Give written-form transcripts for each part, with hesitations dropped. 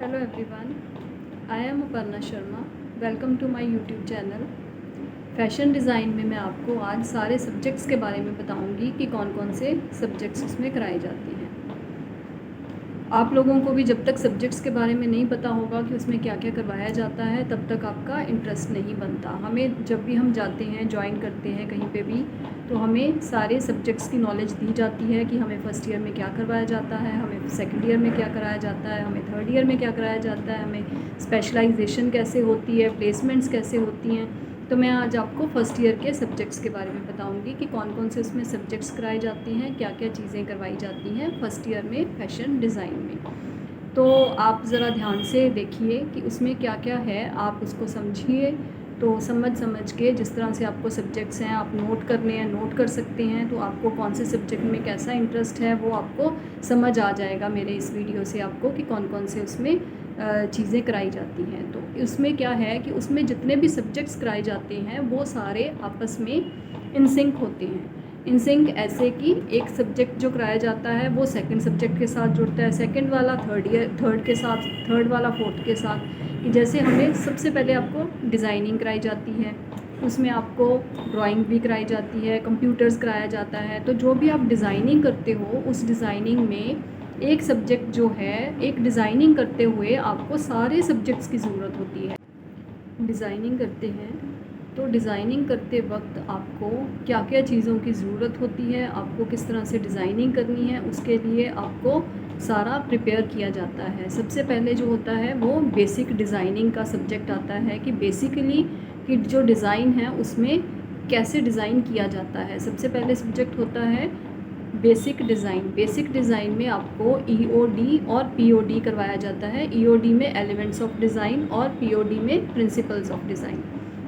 Hello everyone, I am Aparna Sharma. Welcome to my YouTube channel. Fashion design में मैं आपको आज सारे सब्जेक्ट्स के बारे में बताऊंगी कि कौन कौन से सब्जेक्ट्स उसमें कराए जाते हैं। आप लोगों को भी जब तक सब्जेक्ट्स के बारे में नहीं पता होगा कि उसमें क्या क्या करवाया जाता है तब तक आपका इंटरेस्ट नहीं बनता। हमें जब भी हम जाते हैं ज्वाइन करते हैं कहीं पे भी तो हमें सारे सब्जेक्ट्स की नॉलेज दी जाती है कि हमें फ़र्स्ट ईयर में क्या करवाया जाता है, हमें सेकंड ईयर में क्या कराया जाता है, हमें थर्ड ईयर में क्या कराया जाता है, हमें स्पेशलाइजेशन कैसे होती है, प्लेसमेंट्स कैसे होती हैं। तो मैं आज आपको फ़र्स्ट ईयर के सब्जेक्ट्स के बारे में बताऊंगी कि कौन कौन से उसमें सब्जेक्ट्स कराए जाते हैं, क्या क्या चीज़ें करवाई जाती हैं फ़र्स्ट ईयर में फ़ैशन डिज़ाइन में। तो आप ज़रा ध्यान से देखिए कि उसमें क्या क्या है, आप उसको समझिए। तो समझ के जिस तरह से आपको सब्जेक्ट्स हैं आप नोट करने हैं नोट कर सकते हैं। तो आपको कौन से सब्जेक्ट में कैसा इंटरेस्ट है वो आपको समझ आ जाएगा मेरे इस वीडियो से आपको कि कौन कौन से उसमें चीज़ें कराई जाती हैं। तो उसमें क्या है कि उसमें जितने भी सब्जेक्ट्स कराए जाते हैं वो सारे आपस में इन सिंक होते हैं। इन सिंक ऐसे कि एक सब्जेक्ट जो कराया जाता है वो सेकंड सब्जेक्ट के साथ जुड़ता है, सेकंड वाला थर्ड के साथ, थर्ड वाला फोर्थ के साथ। कि जैसे हमें सबसे पहले आपको डिज़ाइनिंग कराई जाती है, उसमें आपको ड्राइंग भी कराई जाती है, कंप्यूटर्स कराया जाता है। तो जो भी आप डिज़ाइनिंग करते हो उस डिज़ाइनिंग में एक सब्जेक्ट जो है, एक डिज़ाइनिंग करते हुए आपको सारे सब्जेक्ट्स की ज़रूरत होती है। डिज़ाइनिंग करते हैं तो डिज़ाइनिंग करते वक्त आपको क्या क्या चीज़ों की ज़रूरत होती है, आपको किस तरह से डिज़ाइनिंग करनी है, उसके लिए आपको सारा प्रिपेयर किया जाता है। सबसे पहले जो होता है वो बेसिक डिज़ाइनिंग का सब्जेक्ट आता है कि बेसिकली कि जो डिज़ाइन है उसमें कैसे डिज़ाइन किया जाता है। सबसे पहले सब्जेक्ट होता है बेसिक डिज़ाइन। बेसिक डिज़ाइन में आपको ईओडी और पीओडी करवाया जाता है। ईओडी में एलिमेंट्स ऑफ डिज़ाइन और पीओडी में प्रिंसिपल्स ऑफ डिज़ाइन।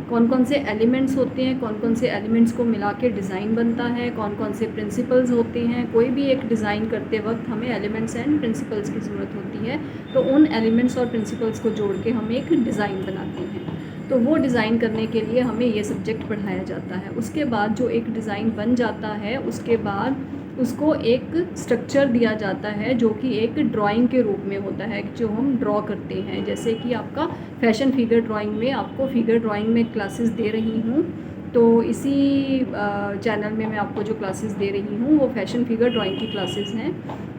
कौन कौन से एलिमेंट्स होते हैं, कौन कौन से एलिमेंट्स को मिला के डिज़ाइन बनता है, कौन कौन से प्रिंसिपल्स होते हैं। कोई भी एक डिज़ाइन करते वक्त हमें एलिमेंट्स एंड प्रिंसिपल्स की ज़रूरत होती है। तो उन एलिमेंट्स और प्रिंसिपल्स को जोड़ के हम एक डिज़ाइन बनाते हैं। तो वो डिज़ाइन करने के लिए हमें ये सब्जेक्ट पढ़ाया जाता है। उसके बाद जो एक डिज़ाइन बन जाता है उसके बाद उसको एक स्ट्रक्चर दिया जाता है जो कि एक ड्राइंग के रूप में होता है जो हम ड्रॉ करते हैं। जैसे कि आपका फैशन फिगर ड्राइंग में आपको फिगर ड्राइंग में क्लासेस दे रही हूँ, तो इसी चैनल में मैं आपको जो क्लासेस दे रही हूँ वो फैशन फिगर ड्राइंग की क्लासेस हैं।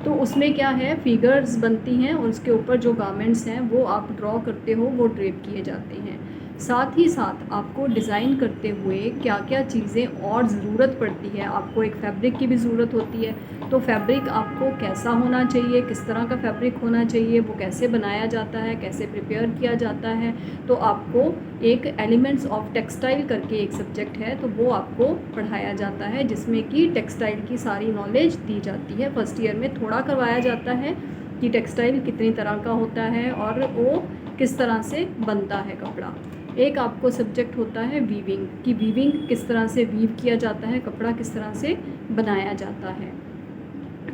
तो उसमें क्या है, फिगर्स बनती हैं और उसके ऊपर जो गारमेंट्स हैं वो आप ड्रॉ करते हो, वो ड्रेप किए जाते हैं। साथ ही साथ आपको डिज़ाइन करते हुए क्या क्या चीज़ें और ज़रूरत पड़ती है, आपको एक फैब्रिक की भी ज़रूरत होती है। तो फैब्रिक आपको कैसा होना चाहिए, किस तरह का फैब्रिक होना चाहिए, वो कैसे बनाया जाता है, कैसे प्रिपेयर किया जाता है। तो आपको एक एलिमेंट्स ऑफ टेक्सटाइल करके एक सब्जेक्ट है तो वो आपको पढ़ाया जाता है जिसमें कि टेक्सटाइल की सारी नॉलेज दी जाती है। फर्स्ट ईयर में थोड़ा करवाया जाता है कि टेक्सटाइल कितनी तरह का होता है और वो किस तरह से बनता है कपड़ा। एक आपको सब्जेक्ट होता है वीविंग, कि वीविंग किस तरह से वीव किया जाता है, कपड़ा किस तरह से बनाया जाता है।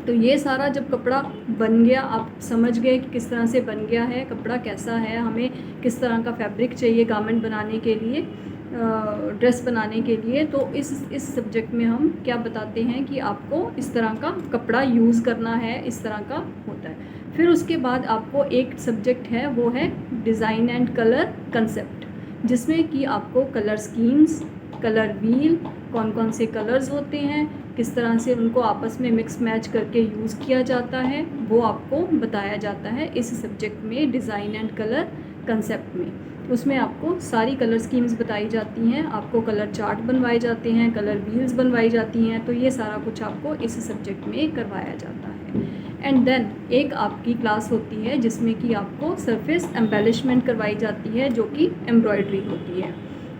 तो ये सारा जब कपड़ा बन गया, आप समझ गए कि किस तरह से बन गया है, कपड़ा कैसा है, हमें किस तरह का फैब्रिक चाहिए गारमेंट बनाने के लिए, ड्रेस बनाने के लिए। तो इस सब्जेक्ट में हम क्या बताते हैं कि आपको इस तरह का कपड़ा यूज़ करना है, इस तरह का होता है। फिर उसके बाद आपको एक सब्जेक्ट है वो है डिज़ाइन एंड कलर कंसेप्ट, जिसमें कि आपको कलर स्कीम्स, कलर व्हील, कौन कौन से कलर्स होते हैं, किस तरह से उनको आपस में मिक्स मैच करके यूज़ किया जाता है, वो आपको बताया जाता है इस सब्जेक्ट में डिज़ाइन एंड कलर कंसेप्ट में। उसमें आपको सारी कलर स्कीम्स बताई जाती हैं, आपको कलर चार्ट बनवाए जाते हैं, कलर व्हील्स बनवाई जाती हैं। तो ये सारा कुछ आपको इस सब्जेक्ट में करवाया जाता है। एंड देन एक आपकी क्लास होती है जिसमें कि आपको सरफेस एम्बेलिशमेंट करवाई जाती है जो कि एम्ब्रॉयडरी होती है।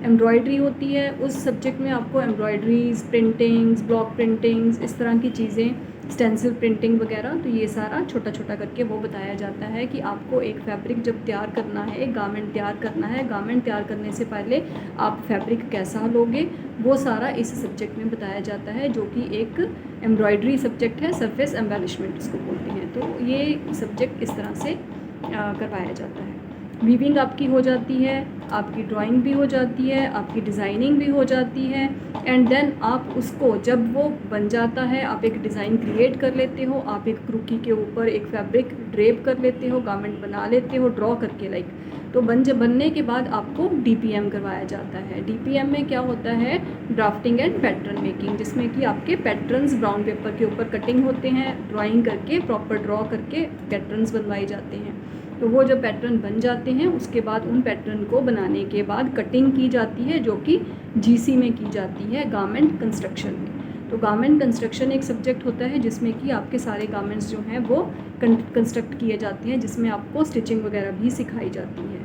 एम्ब्रॉयडरी होती है उस सब्जेक्ट में आपको एम्ब्रॉयडरीज, प्रिंटिंग्स, ब्लॉक प्रिंटिंग्स, इस तरह की चीज़ें, स्टेंसिल प्रिंटिंग वगैरह। तो ये सारा छोटा छोटा करके वो बताया जाता है कि आपको एक फैब्रिक जब तैयार करना है, एक गारमेंट तैयार करना है, गारमेंट तैयार करने से पहले आप फैब्रिक कैसा लोगे, वो सारा इस सब्जेक्ट में बताया जाता है जो कि एक एम्ब्रॉयडरी सब्जेक्ट है, सरफेस एम्बेलिशमेंट इसको बोलते हैं। तो ये सब्जेक्ट इस तरह से करवाया जाता है। वीविंग आपकी हो जाती है, आपकी ड्राइंग भी हो जाती है, आपकी डिज़ाइनिंग भी हो जाती है। एंड देन आप उसको जब वो बन जाता है, आप एक डिज़ाइन क्रिएट कर लेते हो, आप एक क्रूकी के ऊपर एक फैब्रिक ड्रेप कर लेते हो, गारमेंट बना लेते हो ड्रॉ करके लाइक। तो बनने के बाद आपको DPM करवाया जाता है। DPM में क्या होता है, ड्राफ्टिंग एंड पैटर्न मेकिंग, जिसमें कि आपके पैटर्न्स ब्राउन पेपर के ऊपर कटिंग होते हैं, ड्राइंग करके प्रॉपर ड्रॉ करके पैटर्न्स बनवाए जाते हैं। तो वो जब पैटर्न बन जाते हैं उसके बाद उन पैटर्न को बनाने के बाद कटिंग की जाती है, जो कि GC में की जाती है, गारमेंट कंस्ट्रक्शन में। तो गारमेंट कंस्ट्रक्शन एक सब्जेक्ट होता है जिसमें कि आपके सारे गारमेंट्स जो हैं वो कंस्ट्रक्ट किए जाते हैं, जिसमें आपको स्टिचिंग वगैरह भी सिखाई जाती है।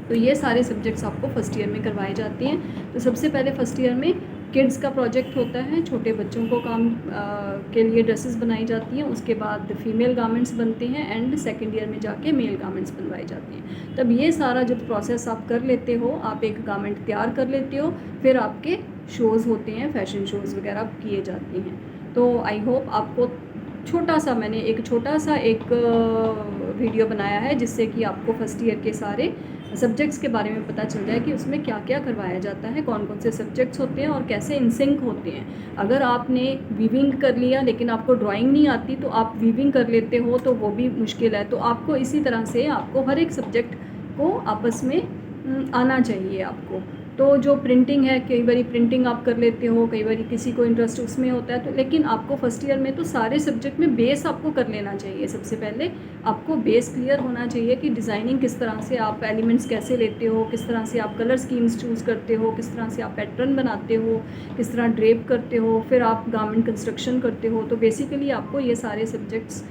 तो ये सारे सब्जेक्ट्स आपको फर्स्ट ईयर में करवाए जाते हैं। तो सबसे पहले फर्स्ट ईयर में किड्स का प्रोजेक्ट होता है, छोटे बच्चों को काम के लिए ड्रेसेस बनाई जाती हैं। उसके बाद फीमेल गारमेंट्स बनते हैं एंड सेकंड ईयर में जाके मेल गारमेंट्स बनवाए जाते हैं। तब ये सारा जब प्रोसेस आप कर लेते हो, आप एक गारमेंट तैयार कर लेते हो, फिर आपके शोज़ होते हैं, फैशन शोज़ वगैरह किए जाते हैं। तो आई होप आपको मैंने एक छोटा सा एक वीडियो बनाया है जिससे कि आपको फर्स्ट ईयर के सारे सब्जेक्ट्स के बारे में पता चल जाए कि उसमें क्या क्या करवाया जाता है, कौन कौन से सब्जेक्ट्स होते हैं और कैसे इनसिंक होते हैं। अगर आपने वीविंग कर लिया लेकिन आपको ड्राइंग नहीं आती तो आप वीविंग कर लेते हो तो वो भी मुश्किल है। तो आपको इसी तरह से आपको हर एक सब्जेक्ट को आपस में आना चाहिए आपको। तो जो प्रिंटिंग है, कई बार प्रिंटिंग आप कर लेते हो, कई बार किसी को इंटरेस्ट उसमें होता है, तो लेकिन आपको फर्स्ट ईयर में तो सारे सब्जेक्ट में बेस आपको कर लेना चाहिए। सबसे पहले आपको बेस क्लियर होना चाहिए कि डिज़ाइनिंग किस तरह से, आप एलिमेंट्स कैसे लेते हो, किस तरह से आप कलर स्कीम्स चूज़ करते हो, किस तरह से आप पैटर्न बनाते हो, किस तरह ड्रेप करते हो, फिर आप गारमेंट कंस्ट्रक्शन करते हो। तो बेसिकली आपको ये सारे सब्जेक्ट्स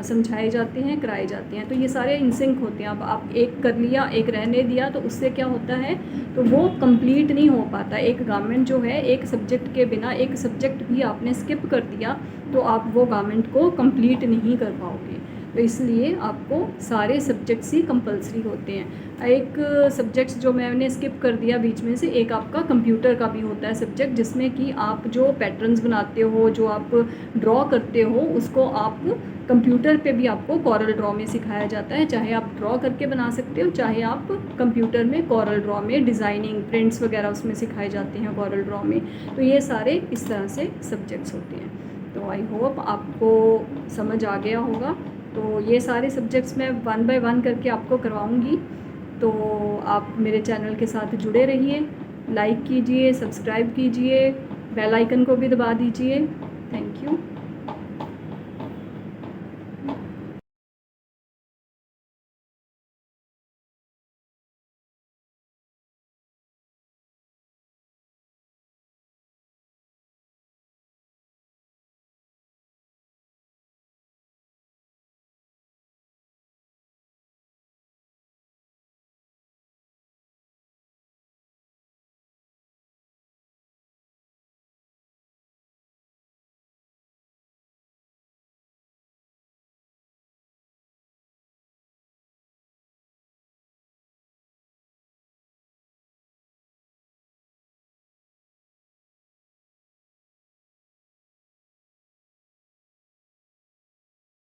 समझाए जाते हैं, कराए जाते हैं। तो ये सारे इनसिंक होते हैं। अब आप एक कर लिया, एक रहने दिया, तो उससे क्या होता है, तो वो कंप्लीट नहीं हो पाता। एक गारमेंट जो है, एक सब्जेक्ट के बिना एक सब्जेक्ट भी आपने स्किप कर दिया तो आप वो गारमेंट को कंप्लीट नहीं कर पाओगे। तो इसलिए आपको सारे सब्जेक्ट्स ही कंपलसरी होते हैं। एक सब्जेक्ट्स जो मैंने स्किप कर दिया बीच में से, एक आपका कंप्यूटर का भी होता है सब्जेक्ट, जिसमें कि आप जो पैटर्न्स बनाते हो, जो आप ड्रॉ करते हो, उसको आप कंप्यूटर पे भी आपको कॉरल ड्रॉ में सिखाया जाता है। चाहे आप ड्रॉ करके बना सकते हो, चाहे आप कंप्यूटर में कॉरल ड्रॉ में डिज़ाइनिंग, प्रिंट्स वगैरह उसमें सिखाए जाते हैं कॉरल ड्रॉ में। तो ये सारे इस तरह से सब्जेक्ट्स होते हैं। तो आई होप आपको समझ आ गया होगा। तो ये सारे सब्जेक्ट्स मैं 1 बाय 1 करके आपको करवाऊँगी। तो आप मेरे चैनल के साथ जुड़े रहिए, लाइक कीजिए, सब्सक्राइब कीजिए, बेल आइकन को भी दबा दीजिए।